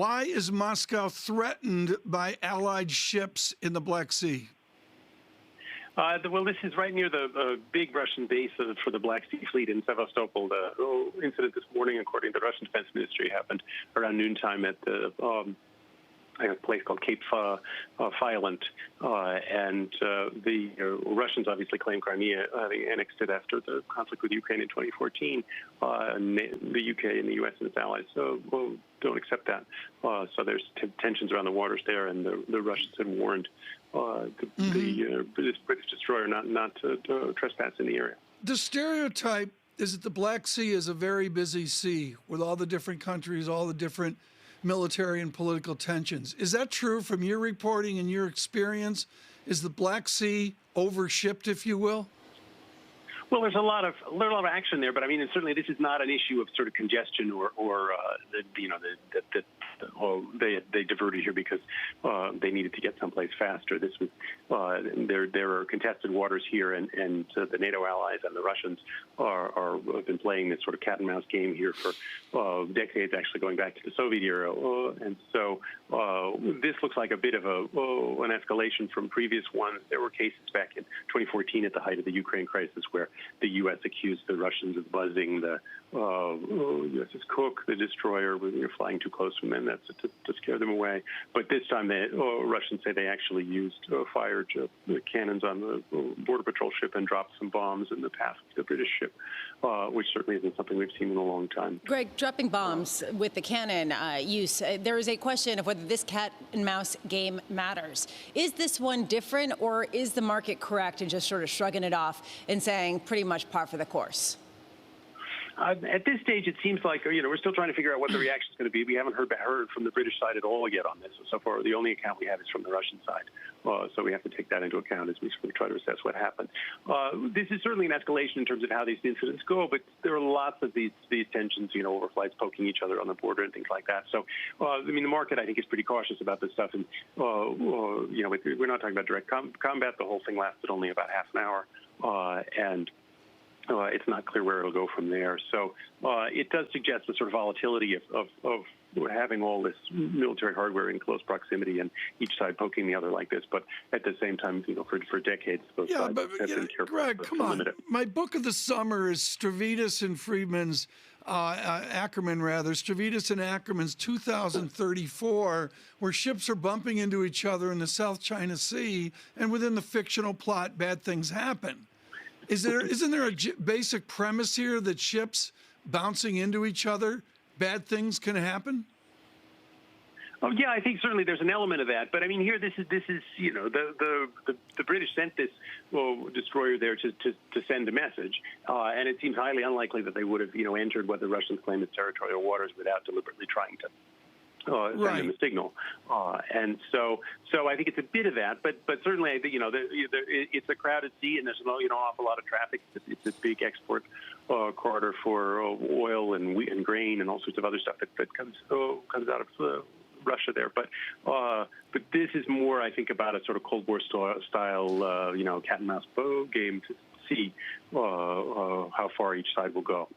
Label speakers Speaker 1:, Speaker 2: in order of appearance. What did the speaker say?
Speaker 1: Why is Moscow threatened by Allied ships in the Black Sea?
Speaker 2: Well, this is right near the big Russian base for the Black Sea Fleet in Sevastopol. The incident this morning, according to the Russian Defense Ministry, happened around noontime at the a place called Cape Violent, and the Russians obviously claim Crimea. They annexed it after the conflict with Ukraine in 2014. And the UK and the US and its allies don't accept that. So there's tensions around the waters there, and the Russians had warned this British destroyer not to trespass in the area.
Speaker 1: The stereotype is that the Black Sea is a very busy sea with all the different countries, all the different military and political tensions. Is that true from your reporting and your experience? Is the Black Sea overshipped, if you will?
Speaker 2: Well, there's a lot of action there, but I mean, and certainly this is not an issue of sort of congestion or they diverted here because they needed to get someplace faster. This was there are contested waters here, and the NATO allies and the Russians have been playing this sort of cat and mouse game here for decades, actually going back to the Soviet era, and so this looks like a bit of an escalation from previous ones. There were cases back in 2014 at the height of the Ukraine crisis where the U.S. accused the Russians of buzzing the USS Cook, the destroyer, when you're flying too close from them, that's to scare them away. But this time, the Russians say they actually used fired cannons on the border patrol ship and dropped some bombs in the path of the British ship, which certainly isn't something we've seen in a long time.
Speaker 3: Greg, dropping bombs with the cannon use, there is a question of whether this cat and mouse game matters. Is this one different, or is the market correct in just sort of shrugging it off and saying pretty much par for the course?
Speaker 2: At this stage, it seems like we're still trying to figure out what the reaction is going to be. We haven't heard from the British side at all yet on this. So far, the only account we have is from the Russian side. So we have to take that into account as we sort of try to assess what happened. This is certainly an escalation in terms of how these incidents go, but there are lots of these tensions, overflights poking each other on the border and things like that. So, I mean, the market, I think, is pretty cautious about this stuff. And, we're not talking about direct combat. The whole thing lasted only about half an hour. It's not clear where it'll go from there. So it does suggest the sort of volatility of having all this military hardware in close proximity and each side poking the other like this. But at the same time, for decades, both sides have been careful.
Speaker 1: Greg, come on. My book of the summer is Stavridis and Friedman's, Stavridis and Ackerman's 2034, where ships are bumping into each other in the South China Sea, and within the fictional plot, bad things happen. Isn't there a basic premise here that ships bouncing into each other, bad things can happen?
Speaker 2: Oh yeah, I think certainly there's an element of that. But I mean, here this is the British sent this destroyer there to send a message, and it seems highly unlikely that they would have entered what the Russians claim as territorial waters without deliberately trying to send them a signal. And so I think it's a bit of that, but certainly, it's a crowded sea, and there's an awful lot of traffic. It's a big export corridor for oil and grain and all sorts of other stuff that comes out of Russia there. But this is more, I think, about a sort of Cold War style, cat and mouse game to see how far each side will go.